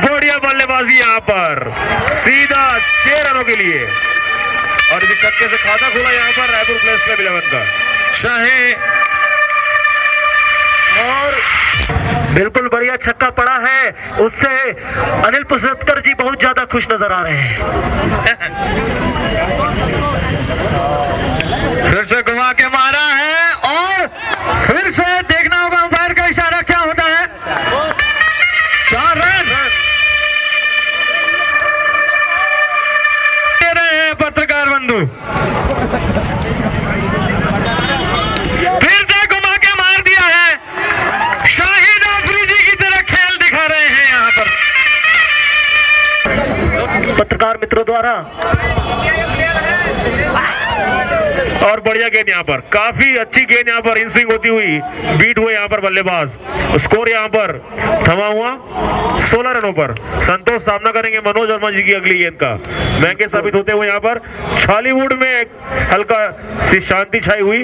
बढ़िया बल्लेबाजी यहाँ पर, सीधा 6 रनों के लिए और इसी छक्के से खाता खोला यहाँ पर रायपुर प्लेस क्लब 11 का। चाहे और बिल्कुल बढ़िया छक्का पड़ा है, उससे अनिल पुष्कर जी बहुत ज्यादा खुश नजर आ रहे हैं। फिर से घुमा के मारा है और फिर से देखना होगा अंपायर का इशारा क्या होता है। 4 रन दे रहे हैं पत्रकार बंधु। फिर से घुमा के मार दिया है, शाहिद अफरीदी की तरह खेल दिखा रहे हैं यहाँ पर पत्रकार मित्रों द्वारा। और बढ़िया गेंद यहाँ पर, काफी अच्छी गेंद यहाँ पर इन स्विंग होती हुई बीट हुए यहाँ पर बल्लेबाज। स्कोर यहाँ पर थमा हुआ 16 रनों पर। संतोष सामना करेंगे मनोज वर्मा जी की अगली गेंद का। महंगे साबित होते हुए यहाँ पर छालीवुड में एक हल्का सी शांति छाई हुई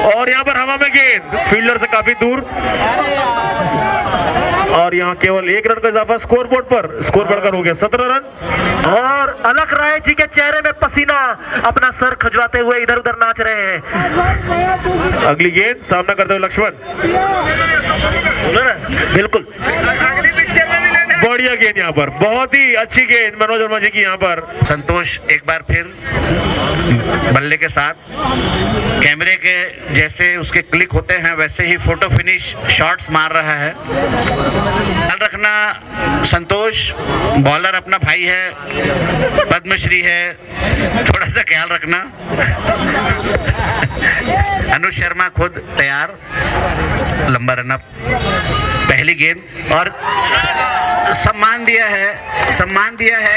और यहाँ पर हवा में गेंद फील्डर से काफी दूर और यहाँ केवल 1 रन का इजाफा स्कोर बोर्ड पर। स्कोर बढ़कर हो गया 17 रन और अलख राय जी के चेहरे में पसीना अपना सर खजवाते हुए इधर उधर नाच रहे हैं। अगली गेंद सामना करते हुए लक्ष्मण, बिल्कुल बढ़िया गेंद यहाँ पर, बहुत ही अच्छी गेंद मनोज वर्मा जी की यहाँ पर। संतोष एक बार फिर बल्ले के साथ कैमरे के जैसे उसके क्लिक होते हैं वैसे ही फोटो फिनिश शॉट्स मार रहा है। ख्याल रखना संतोष, बॉलर अपना भाई है, पद्मश्री है, थोड़ा सा ख्याल रखना। अनुज शर्मा खुद तैयार, लंबा रनअप, पहली गेंद और सम्मान दिया है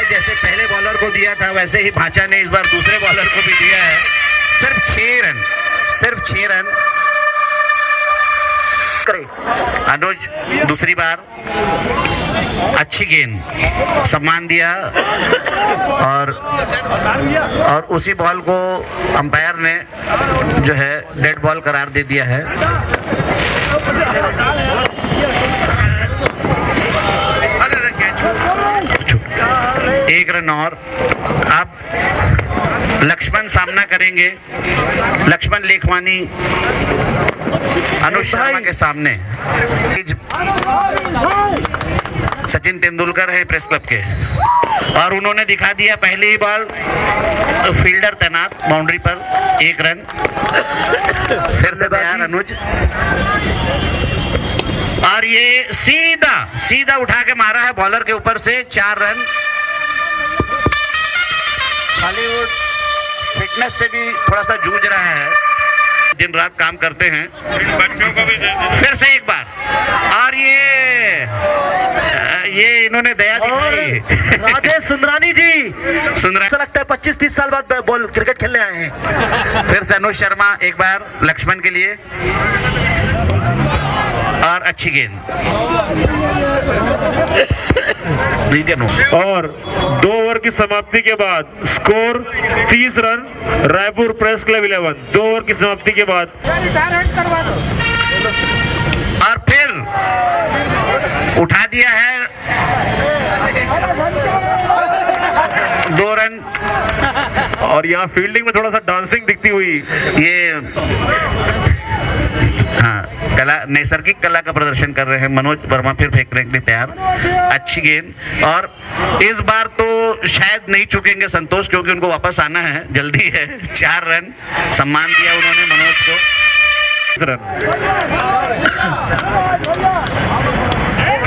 जैसे पहले बॉलर को दिया था वैसे ही भाचा ने इस बार दूसरे बॉलर को भी दिया है। सिर्फ 6 रन। अनुज दूसरी बार अच्छी गेंद, सम्मान दिया और उसी बॉल को अंपायर ने जो है डेड बॉल करार दे दिया है। 1 रन और। अब लक्ष्मण सामना करेंगे, लक्ष्मण लेखवानी अनुज शर्मा के सामने। सचिन तेंदुलकर है प्रेस क्लब के और उन्होंने दिखा दिया पहले ही बॉल, फील्डर तैनात बाउंड्री पर, 1 रन। फिर से तैयार अनुज और ये सीधा उठा के मारा है बॉलर के ऊपर से, 4 रन। हॉलीवुड फिटनेस से भी थोड़ा सा जूझ रहा है, दिन रात काम करते हैं। फिर से एक बार और ये इन्होंने दया दिखाई। राजेश सुंदरानी जी, सुंदरानी लगता है 25-30 साल बाद बॉल क्रिकेट खेलने आए हैं। फिर से अनुज शर्मा एक बार लक्ष्मण के लिए और अच्छी गेंद और 2 ओवर की समाप्ति के बाद score 30 run Raipur press club 11। 2 over की समाप्ति के बाद और फिर उठा दिया है 2 रन और यहाँ फील्डिंग में थोड़ा सा डांसिंग दिखती हुई, ये हाँ कला, नैसर्गिक कला का प्रदर्शन कर रहे हैं। मनोज वर्मा फिर फेंकने के लिए तैयार, अच्छी गेंद और इस बार तो शायद नहीं चुकेंगे संतोष क्योंकि उनको वापस आना है, जल्दी है। 4 रन, सम्मान दिया उन्होंने मनोज को।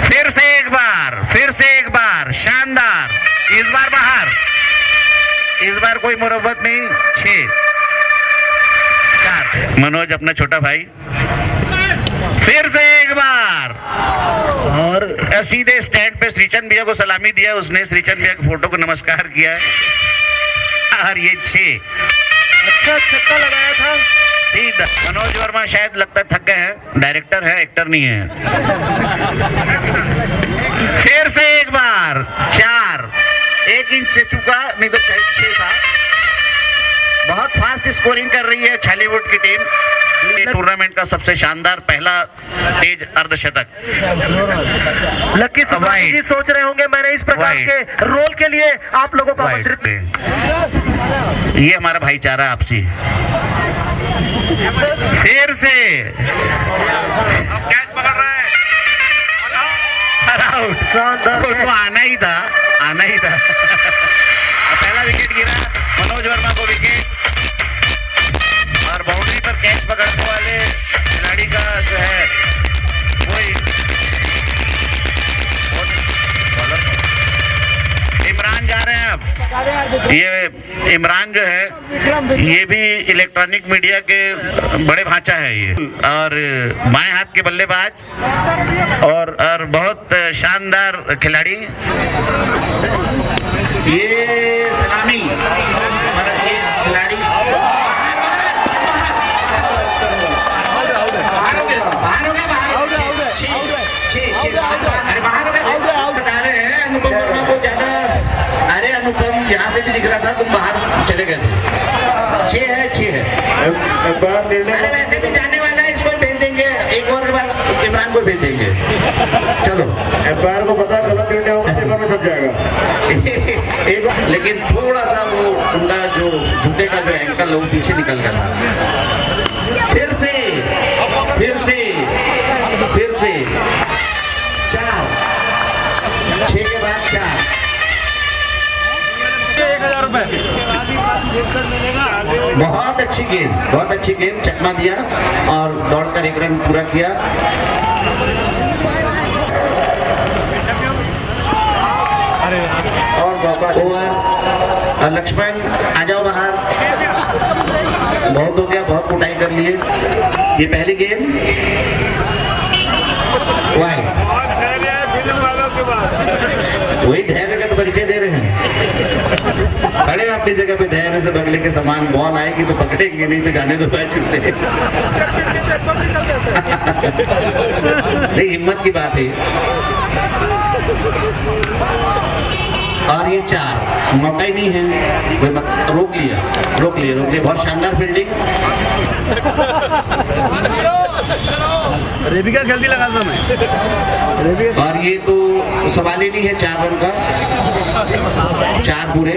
फिर से एक बार शानदार, इस बार बाहर, इस बार कोई मुरब्बत नहीं। 6 4 मनोज अपना छोटा भाई, फिर से एक बार और सीधे स्टैंड पे श्रीचंद भैया को सलामी दिया उसने, श्रीचंद भैया की फोटो को नमस्कार किया और ये 6 अच्छा छक्का लगाया था सीधा। मनोज वर्मा शायद लगता है थक गए हैं, डायरेक्टर है, एक्टर नहीं है। फिर से एक बार 4, 1 इंच से चूका, नहीं तो 6 था। बहुत फास्ट स्कोरिंग कर रही है छालीवुड की टीम। ये टूर्नामेंट का सबसे शानदार पहला तेज अर्धशतक। लकी सुब्रमण्यम जी सोच रहे होंगे मैंने इस प्रकार के रोल के लिए आप लोगों को आमंत्रित। ये हमारा भाईचारा आपसी। फिर से कैच पकड़ रहा है, उनको आना ही था, आना ही था। पहला विकेट गिरा मनोज वर्मा को विकेट, और बाउंड्री पर कैच पकड़ने वाले खिलाड़ी का जो है वही इमरान जा रहे हैं। अब ये इमरान जो है ये भी इलेक्ट्रॉनिक मीडिया के बड़े भांचा है ये, और बाएं हाथ के बल्लेबाज और बहुत शानदार खिलाड़ी। ये सलामी खिलाड़ी अनुपम यहाँ से भी दिख रहा था, तुम बाहर चले गए थे। 6 है। अरे वैसे भी जाने वाला है, इसको भेज देंगे, एक और के बाद इमरान को भेज देंगे। चलो एम्पायर को पता चला सब जाएगा। एक लेकिन थोड़ा सा वो उनका जो जूते का जो एंकल वो पीछे निकल गया था। फिर से 4, 6 के बाद 4। 1000 रुपए। बहुत अच्छी गेंद, चकमा दिया और दौड़कर 1 रन पूरा किया। ओवर लक्ष्मण आ जाओ बाहर, बहुत हो गया, बहुत कुटाई कर लिए। ये पहली गेंद वाइड, वही धैर्य का तो परिचय दे रहे हैं। खड़े अपनी जगह पे धैर्य से बगले के समान, बॉल आएगी तो पकड़ेंगे, नहीं तो जाने दो फिर से। नहीं, हिम्मत की बात है। और ये 4 मौका ही नहीं है, कोई रोक लिया। बहुत शानदार फील्डिंग। रेबिका जल्दी लगा दो मैं। और ये तो सवाल ही नहीं है 4 रन का, 4 पूरे।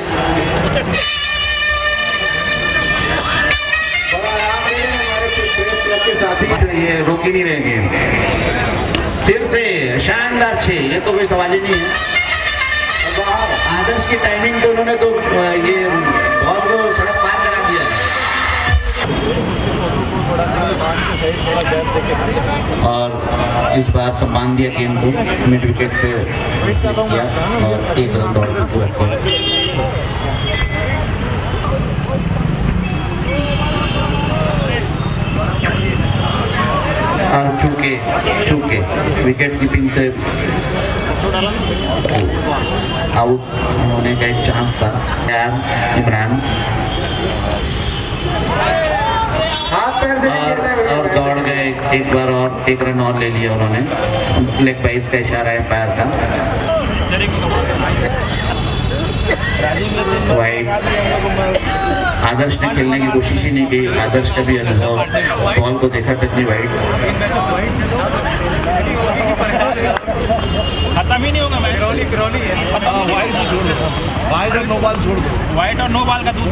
ये रोक ही नहीं रहेंगे। फिर से शानदार 6, ये तो कोई सवाल ही नहीं है। आदर्श की टाइमिंग तो उन्होंने तो ये बॉल को सड़क पार करा दिया। और इस बार सम्मान दिया गेंद को, मिड विकेट पे किया और 1 रन दौड़ के पूरा किया। और चूके विकेट कीपिंग से आउट होने का एक चांस था। इमरान और दौड़ गए, एक बार और 1 रन और ले लिया उन्होंने। लेग बाइस का इशारा है पैर का। वाइड। आदर्श ने खेलने की कोशिश ही नहीं की। आदर्श का भी अनुभव, बॉल को देखा तक नहीं। वाइड खत्म ही नहीं होगा मैच। क्रॉली है। वाइड और नो बॉल छोड़ दो। वाइड और नो बॉल का दूध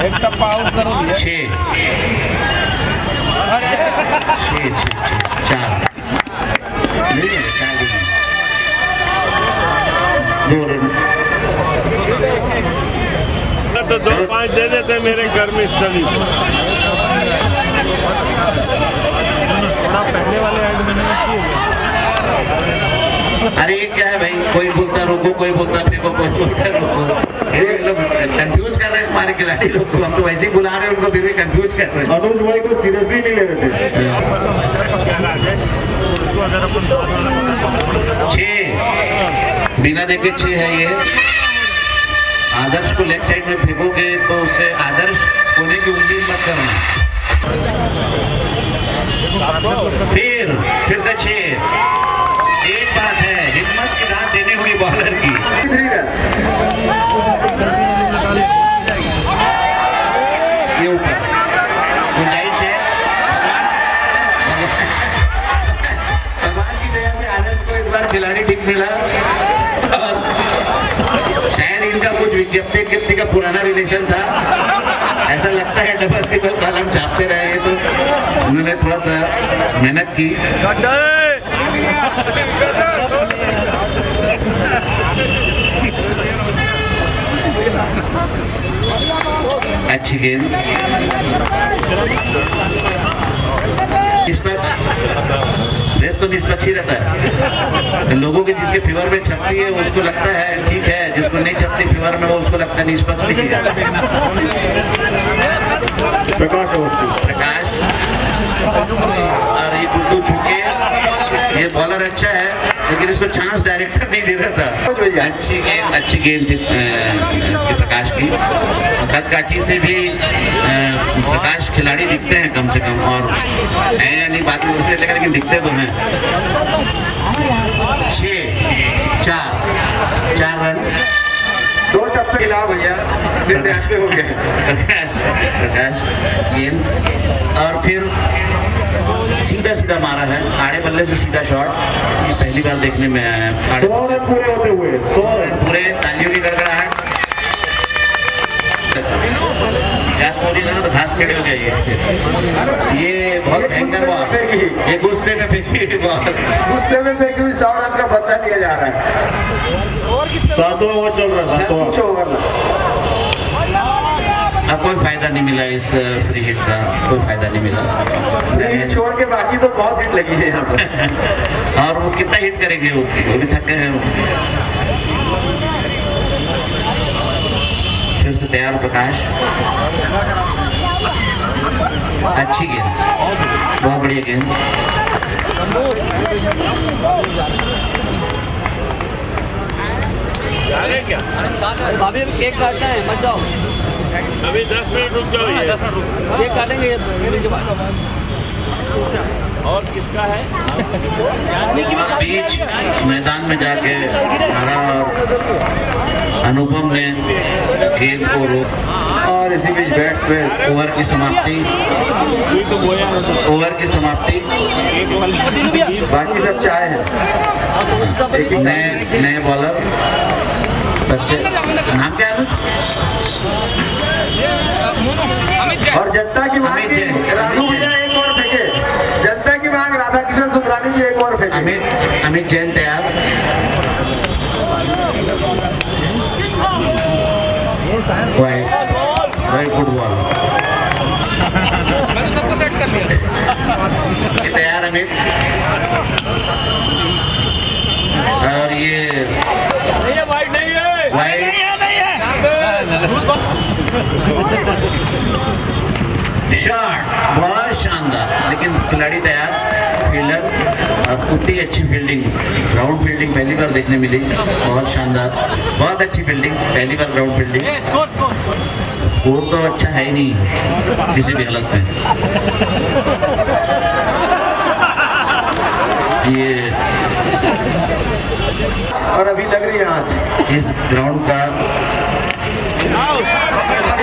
एक टप्पा आउट करो। 6 4 2 रन। तो 2-5 दे देते मेरे घर में सभी। थोड़ा पहले वाले एंड में अरे ये क्या है भाई, कोई बोलता रोको, कोई बोलता फेंको, कोई बोलता रोको। ये लोग कंफ्यूज कर रहे हैं हमारे खिलाड़ी लोग को। हम तो वैसे ही बुला रहे हैं उनको, फिर भी कंफ्यूज कर रहे हैं। अनुज भाई को सीरियसली नहीं ले रहे थे। 6 बिना देखे 6 है ये। आदर्श को लेग साइड में फेंकोगे तो उससे आदर्श होने की उम्मीद मत करना। फिर से 6। एक बात है, हिम्मत की दाद देनी हुई बॉलर की। हिट मिला। शायद इनका कुछ विज्ञप्ति का पुराना रिलेशन था, ऐसा लगता है डबल ट्रिपल कॉलम छापते रहे तो उन्होंने थोड़ा सा मेहनत की। अच्छी गेंद, रेस तो निष्पक्ष ही रहता है। लोगों के जिसके फेवर में छपती है उसको लगता है ठीक है, जिसको नहीं छपती फेवर में वो उसको लगता है निष्पक्ष नहीं है। प्रकाश और ये गुड्डू चूंकि ये बॉलर अच्छा है लेकिन इसको चांस डायरेक्टर नहीं दे रहा था। अच्छी गेंद थी इसके प्रकाश की। कदकाठी से भी प्रकाश खिलाड़ी दिखते हैं कम से कम, और है या नहीं बात नहीं लेकिन दिखते तो हैं। 4 रन, 2 टप्पे खिलाओ भैया, फिर हो गए। प्रकाश गेंद और फिर सीधा मारा है, आड़े बल्ले से सीधा शॉट। ये पहली बार देखने में आया है। 100 रन पूरे होते हुए, 100 रन पूरे, तालियों की गड़गड़ाहट। घास मोदी ने तो घास खेड़े हो गया। ये बहुत भयंकर बॉल, ये गुस्से में फेंकी हुई बॉल, गुस्से में फेंकी हुई 100 रन का बदला लिया जा रहा है। 7वां ओवर चल रहा है, 7वां ओवर। अब कोई फायदा नहीं मिला इस फ्री हिट का, कोई फायदा नहीं मिला। छोड़ के बाकी तो बहुत हिट लगी है यहाँ पर। और वो कितना हिट करेंगे, वो भी थके हैं। फिर से तैयार प्रकाश, अच्छी गेंद, बहुत बढ़िया गेंद। अभी केक काटना है, मत जाओ। अभी 10 मिनट रुक जाओ, ये 10 मिनट रुक। केक काटेंगे के बाद। और किसका है? बीच मैदान में जाके हरा और अनुपम ने गेंद को रोक और इसी बीच बैट पे ओवर की समाप्ति। बाकी सब चाय है। नए बॉलर बच्चे, नाम क्या है? और जनता की मांग अमित जैन। रानू भैया एक और फेंके। जनता की मांग राधा किशन सुंदरानी जी एक और फेंके। अमित जैन तैयार। वाइड फुटबॉल ये तैयार अमित। और ये वाइड नहीं है, वाइड शॉट, बहुत शानदार। लेकिन खिलाड़ी तैयार, फील्डर और उतनी अच्छी फील्डिंग, ग्राउंड फील्डिंग पहली बार देखने मिली, बहुत शानदार, बहुत अच्छी फील्डिंग, पहली बार ग्राउंड फील्डिंग। स्कोर तो अच्छा है ही नहीं किसी भी हालत में। ये और अभी लग रही है आज इस ग्राउंड का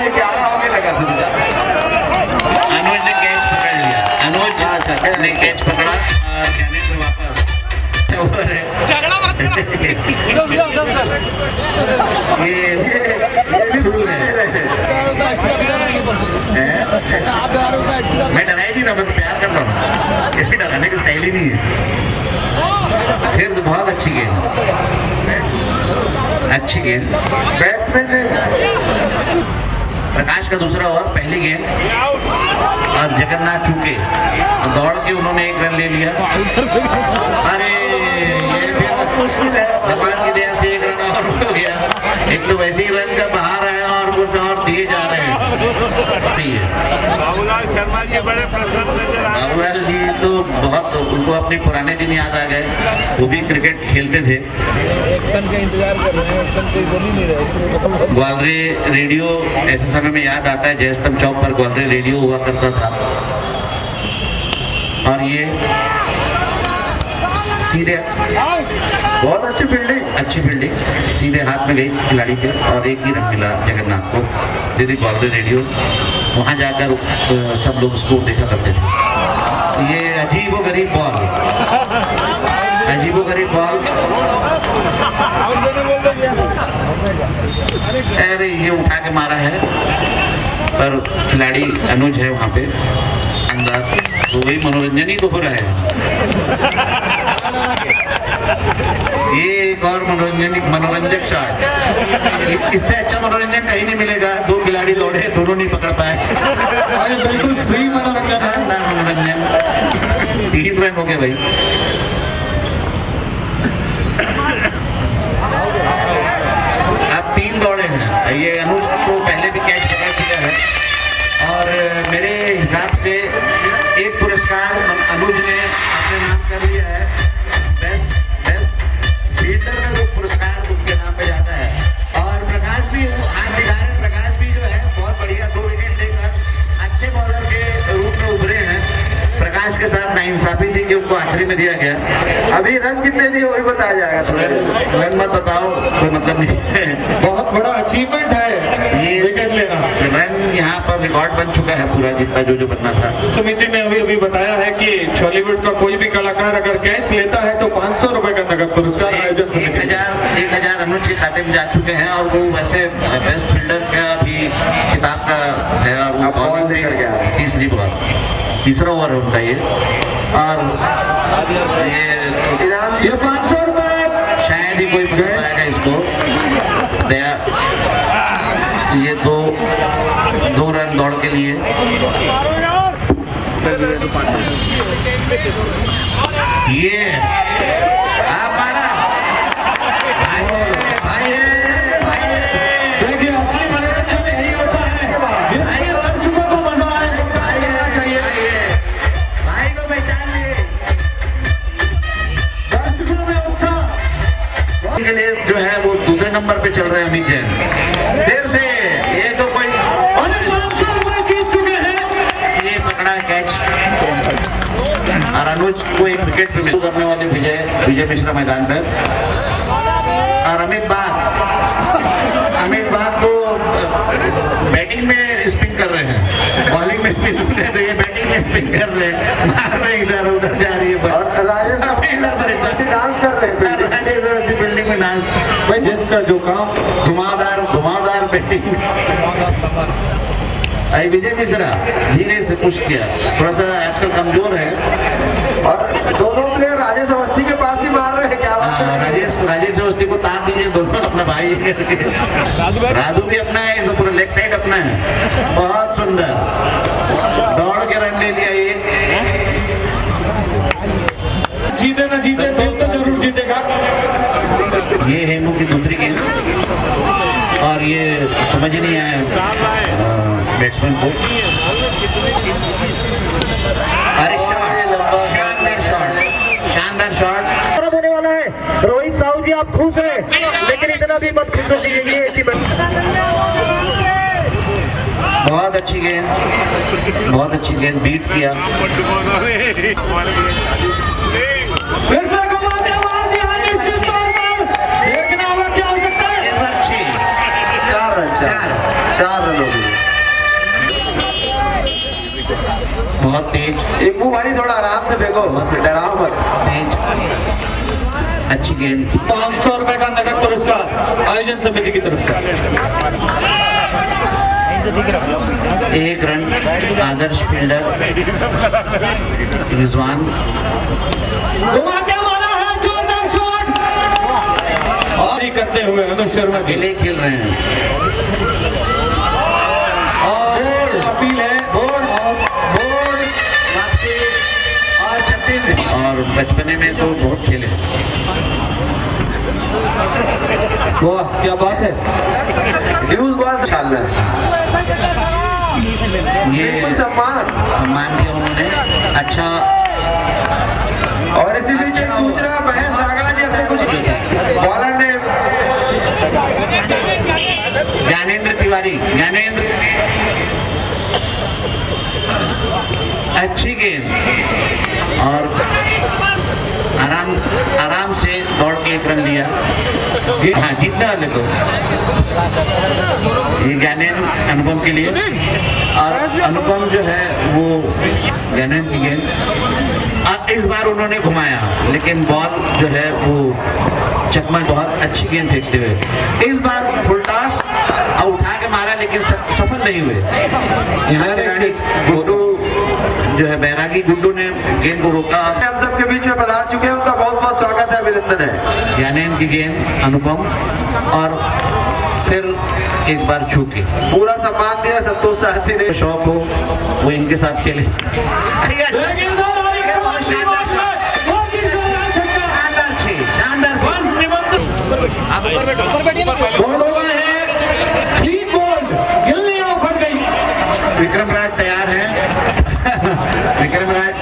11 होने लगा था। अनुज ने कैच पकड़ लिया, अनुज ने कैच पकड़ा और जाने से वापस ये शुरू है। मैं डराई नहीं रहा, मैं तो प्यार कर रहा हूँ, इसकी डराने की स्टाइल ही नहीं है। फिर तो बहुत अच्छी गेंद, अच्छी गेंद। बैट्समैन ने प्रकाश का दूसरा ओवर, पहली गेंद और जगन्नाथ चूके दौड़ के उन्होंने 1 रन ले लिया। अरे ये भी मुश्किल है, भगवान की दया से 1 रन और हो गया। एक तो वैसे ही रन का बहार है और कुछ और दिए जा रहे हैं। बाबूलाल शर्मा जी बड़े प्रसन्न नजर आ रहे हैं। बाबूलाल जी तो बहुत, उनको अपने पुराने दिन याद आ गए, वो भी क्रिकेट खेलते थे। ग्वालरे रेडियो ऐसे समय में याद आता है, जयस्तंभ चौक पर ग्वालरे रेडियो हुआ करता था। और ये सीधे, बहुत अच्छी फील्डिंग, सीधे हाथ में गई खिलाड़ी के और 1 ही रन मिला जगन्नाथ को। दीदी ग्वालरे रेडियो वहाँ जाकर सब लोग स्कोर देखा करते थे। ये अजीबोगरीब बॉल अरे ये उठा के मारा है, पर खिलाड़ी अनुज है वहाँ पे अंदर, तो वही मनोरंजन ही तो हो रहा है। ये एक और मनोरंजक शॉट, इससे अच्छा मनोरंजन कहीं नहीं मिलेगा। दो खिलाड़ी दौड़े, दोनों नहीं पकड़ पाए। बिल्कुल फ्री मनोरंजन है। शानदार मनोरंजन, 3 रन हो गए भाई। अब 3 दौड़े हैं। ये अनुज को पहले भी कैच पकड़ चुका है और मेरे हिसाब से एक पुरस्कार अनुज ने अपने नाम कर लिया है। बेस्ट फील्डर का जो पुरस्कार उनके नाम पे जाता है। और प्रकाश भी हाथ दिखा रहे हैं। प्रकाश भी जो है बहुत बढ़िया 2 विकेट लेकर अच्छे बॉलर के रूप में उभरे हैं। प्रकाश के साथ नाइंसाफी थी कि उनको आखिरी में दिया गया। अभी रन कितने दिए वही बताया जाएगा। रन मत बताओ, कोई मतलब नहीं है। बहुत बड़ा अचीवमेंट है ये विकेट लेना। रन यहाँ पर रिकॉर्ड बन चुका है पूरा, जितना जो बनना था। समिति ने अभी बताया है कि बॉलीवुड का कोई भी कलाकार अगर कैच लेता है तो 500 रुपए का नगद पुरस्कार आयोजन समिति 1000 अनुज के खाते में जा चुके हैं और वो वैसे बेस्ट फील्डर का भी खिताब का है। और वो बॉलिंग भी तीसरा ओवर उनका ये। और ये 500 रुपए शायद ही कोई पकड़ पाएगा इसको। ये 2 रन दौड़ के लिए। ये आप मारा भाई देखिए, असली मनोरंजन यही होता है। दर्शकों को मजा आए, भाई को पहचान लिए, दर्शकों में उत्साह के लिए जो है वो दूसरे नंबर पे चल रहे हैं अमित जैन। देर से ये तो कोई 500 रुपए जीत चुके हैं। ये पकड़ा कैच और अनुज को एक विकेट पे मिल करने वाले विजय मिश्रा मैदान पर। और अमित बाग तो बैटिंग में स्पिन कर रहे हैं, बॉलिंग में स्पिन कर रहे हैं, तो ये बैटिंग में स्पिन कर रहे हैं, मार रहे इधर उधर जा रही है। फील्डर परेशान डांस कर रहे हैं, राजेश बिल्डिंग में डांस भाई, जिसका जो काम घुमावदार बैटिंग। विजय मिश्रा धीरे से पुश किया, थोड़ा सा आजकल कमजोर है। और दोनों प्लेयर राजेश अवस्थी के पास ही मार रहे हैं। क्या राजेश अवस्थी को ताक लिए दोनों अपना भाई करके। राजू भी अपना है, तो पूरा लेग साइड अपना है। बहुत सुंदर दौड़ के रन ले लिया। ये जीते ना जीते तो जरूर जीतेगा। ये हेमू की दूसरी गेंद और ये समझ ही नहीं आया बैट्समैन को। अरे शानदार शॉट होने वाला है। रोहित साहू जी आप खुश हैं, लेकिन इतना भी मत खुश हो कीजिए। बहुत अच्छी गेंद बीट किया। फिर से घुमाते मार दिया निश्चित तौर पर। देखना होगा क्या हो सकता है इस बार। 4 रन हो गए। बहुत तेज इम्बू भाई, थोड़ा आराम से फेंको, डराओ मत। तेज अच्छी गेंद। 500 रुपए का नगद पुरस्कार आयोजन समिति की तरफ से। 1 रन आदर्श फील्डर रिजवान। मारा है जोरदार शॉट और करते हुए अनुज शर्मा अकेले खेल रहे हैं। और अपील है बोर्ड वापसी और 36। और बचपने में तो बहुत खेले। वाह क्या बात है। न्यूज बॉल चलना है। ये सम्मान दिया उन्होंने। अच्छा। और इसी बीच एक सूचना, महेश सागरा जी अपने कुछ बॉलर ने ज्ञानेंद्र तिवारी अच्छी गेंद और आराम से दौड़ के 1 रन लिया। हाँ जीतना वाले को ये ज्ञानेंद्र अनुपम के लिए। और अनुपम जो है वो ज्ञानेंद्र की गेंद। अब इस बार उन्होंने घुमाया, लेकिन बॉल जो है वो चकमा बहुत अच्छी गेंद फेंकते हुए। इस बार फुल टॉस अब उठा के मारा लेकिन सफल नहीं हुए। यहाँ खिलाड़ी गुड्डू जो है बैरागी गुड्डू ने गेंद को रोका। हम सबके बीच में पधार चुके हैं, उनका बहुत बहुत स्वागत है, अभिनंदन है। ज्ञानेंद्र की गेंद अनुपम और फिर एक बार छू के पूरा सम्मान दिया संतोष सारथी ने। शौक हो वो इनके साथ खेले। विक्रम राज तैयार है। विक्रम राज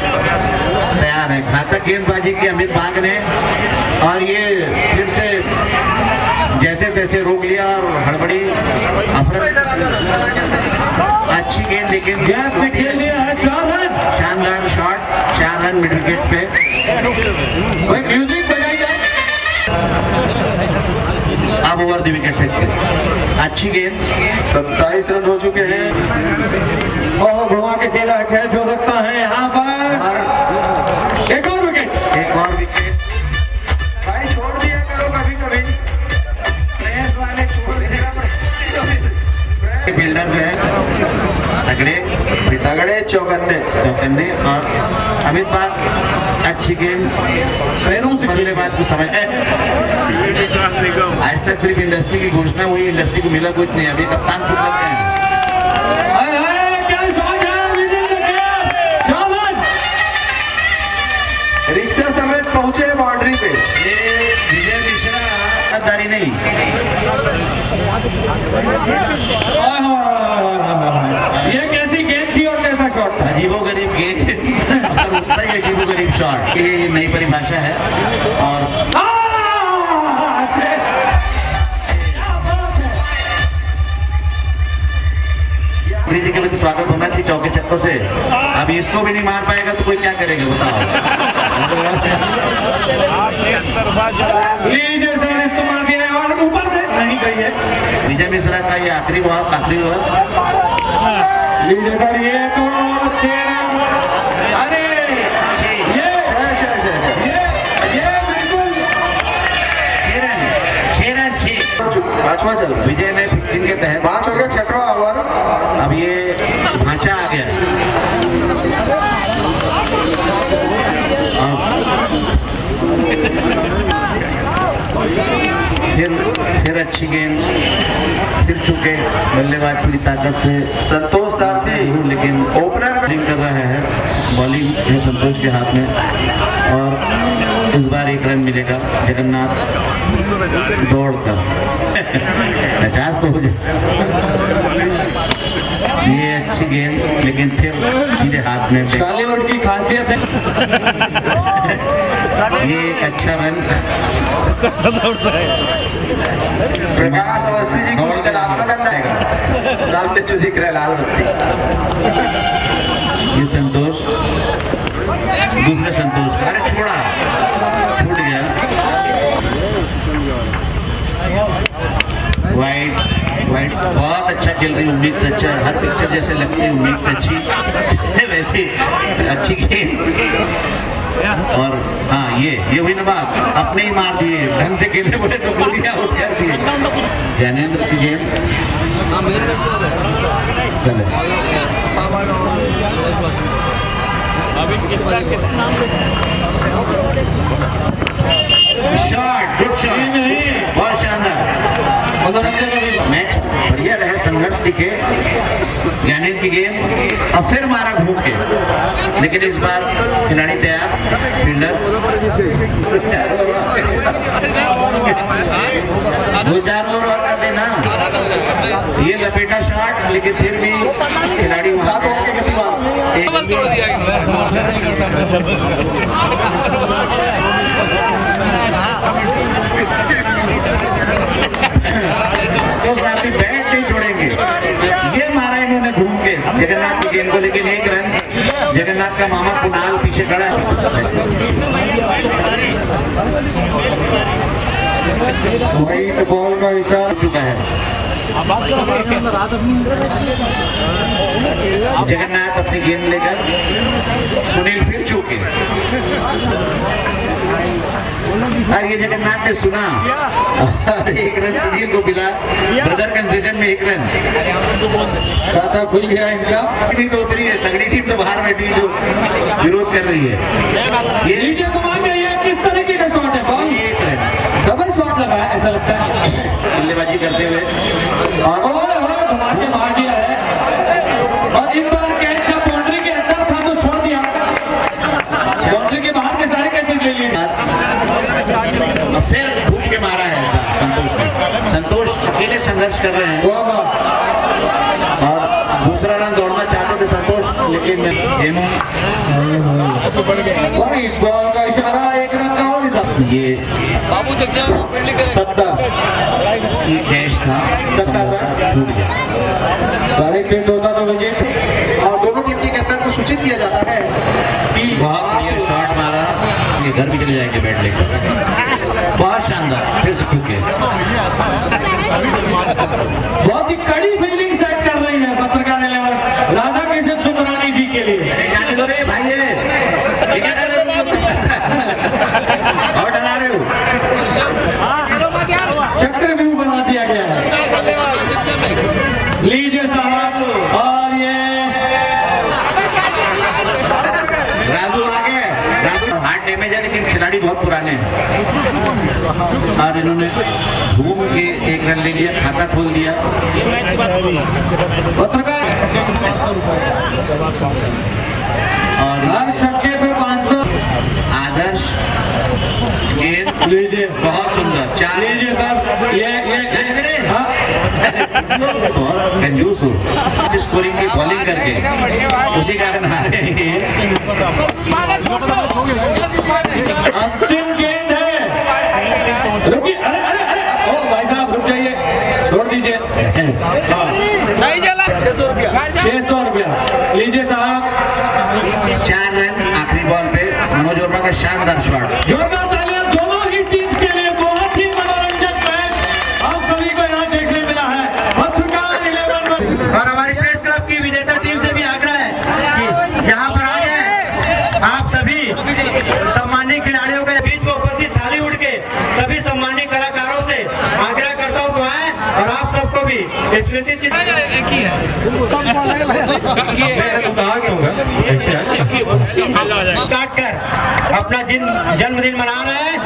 तैयार है। घातक गेंदबाजी की अमित बाग ने और ये फिर से जैसे तैसे रोक लिया और हड़बड़ी अच्छी गेंद लेकिन शानदार शॉट, 4 रन मिड विकेट पे। अब ओवर द विकेट फेंकते। अच्छी गेंद। 27 रन हो चुके हैं और घुमा के खेला कैच हो सकता है यहाँ पर। एक और विकेट, एक और विकेट। भाई छोड़ दिया करो कभी कभी, प्रेस वाले छोड़ दिया। फील्डर जो है तगड़े चौकन्ने और अमित बाग अच्छी गेंद बल्लेबाज को समझ। आज तक सिर्फ इंडस्ट्री की घोषणा हुई, इंडस्ट्री को मिला कुछ नहीं। अभी कप्तान खुद लग गए हैं। रिक्शा समेत पहुंचे बाउंड्री पे। ये विजय मिश्रा गद्दारी नहीं। ये कैसी गेंद थी और कैसा शॉट था? अजीबो गरीब गेंद और उतना ही अजीबो गरीब शॉट। ये नई परिभाषा है और जी के भी स्वागत होना चाहिए चौके छक्कों से। अब इसको भी नहीं मार पाएगा तो कोई क्या करेगा बताओ। इसको मार दिया और ऊपर से नहीं गई है। विजय मिश्रा का ये आखिरी ओवर। लीडर ये तो 6 रन। अरे ये बिल्कुल 6 रन 5वां चल रहा है। विजय ने फिक्सिंग के तहत 5 हो गया, 6वां ओवर। अब ये ढांचा आ गया। फिर अच्छी गेंद, फिर चुके बल्लेबाज पूरी ताकत से संतोष सारथी लेकिन ओपनर बॉलिंग कर रहा है। बॉलिंग है संतोष के हाथ में और इस बार 1 रन मिलेगा। जगन्नाथ दौड़कर 50 तो हो जाए। ये अच्छी गेंद लेकिन फिर सीधे हाथ में। बॉलीवुड की खासियत है। ये एक अच्छा रन। प्रकाश अवस्थी जी कुछ कलात्मक आएगा। सामने जो दिख रहा है लाल बत्ती। ये संतोष, दूसरा संतोष। अरे छोड़ा, छूट गया। वाइट बहुत अच्छा खेल रही, उम्मीद से अच्छा। हर पिक्चर जैसे लगती है उम्मीद से अच्छी वैसी अच्छी खेल। और हाँ ये हुई ना बात, अपने ही मार दिए। ढंग से खेलने बोले तो गोलियां आउट कर दिए। ज्ञानेंद्र की गेंद शॉट, गुड शॉट, बहुत शानदार। मैच बढ़िया रहे, संघर्ष दिखे। ज्ञानेंद्र की गेंद और फिर मारा घूम के, लेकिन इस बार खिलाड़ी तैयार। फील्डर 2-4 ओवर और कर देना। ये लपेटा शॉट लेकिन फिर भी खिलाड़ी वहां तोड़ दिया। तो साथी बैट नहीं छोड़ेंगे। ये मारा इन्होंने घूम के जगन्नाथ की गेंद को, लेकिन 1 रन। जगन्नाथ का मामा कुणाल पीछे खड़ा है। व्हाइट बॉल का इशारा चुका है। जगन्नाथ अपनी गेंद लेकर, सुनील फिर चूके। और ये जगन्नाथ ने सुना और 1 रन सुनील को मिला, ब्रदर कंसेशन में 1 रन। खाता खुल गया इनका। टीम तो उतरी है, तगड़ी टीम तो बाहर बैठी जो विरोध कर रही है। ये लीजिए कुमार ने ये किस तरीके का शॉट है? कौन? 1 रन डबल शॉट लगा है ऐसा लगता है। बल्लेबाजी करते हुए और घुमा के मार दिया है और इस बार कैच का बाउंड्री के अंदर था तो छोड़ दिया, बाउंड्री के बाहर के सारे कैचेस ले लिए। और फिर घूम के मारा है इस बार संतोष ने। संतोष अकेले संघर्ष कर रहे हैं और दूसरा रन दौड़ना चाहते थे संतोष, लेकिन हेमू व्हाइट बॉल का इशारा, 1 रन का और इशारा। ये बाबू जगह 70 ये कैच था, 70 रन छूट गया। डायरेक्ट हिट होता तो विकेट। और दोनों टीम के कैप्टन को सूचित किया जाता है कि बहुत बढ़िया शॉट मारा, ये घर भी चले जाएंगे बैट लेकर। बहुत शानदार, फिर से चूके। बहुत ही कड़ी फील्डिंग सेट कर रही है पत्रकार लेवल राधा कृष्ण सुंदरानी जी के लिए। अरे जाने दो रे भाई, ये क्या कर रहे हो तुम लोग? और डरा रहे हो? चक्रव्यूह बना दिया गया है। लीजिए साहब, और ये राजू आ गए। राजू हार्ट डैमेज है लेकिन खिलाड़ी बहुत पुराने हैं और इन्होंने घूम के 1 रन ले लिया, खाता खोल दिया। पत्रकार और हर छक्के पे 500। आदर्श गेंद लीजिए, बहुत सुंदर, 4 लीजिए साहब, ये हाँ। बहुत कंजूस हो स्कोरिंग की बॉलिंग करके, उसी कारण हारे हैं। अंतिम गेंद है, रुकिए, अरे अरे अरे, ओ भाई साहब रुक जाइए, छोड़ दीजिए। नहीं चला 600 रुपया। 600 रुपया लीजिए साहब। 4 रन आखिरी बॉल पे मनोज वर्मा का शानदार शॉट। जोरदार तालियां दोनों ही टीम्स के लिए। बहुत ही मनोरंजक मैच आप सभी को यहाँ देखने मिला है। पत्रकार 11 और हमारी प्रेस क्लब की विजेता टीम से भी आग्रह है कि यहाँ पर आ जाए। आप सभी सम्मानित खिलाड़ियों के बीच में उपस्थित बॉलीवुड के सभी सम्मानित कलाकारों से आग्रह करता हूँ कि आए और आप सबको भी स्मृति चिन्ह काट कर अपना जन्मदिन मना रहे हैं।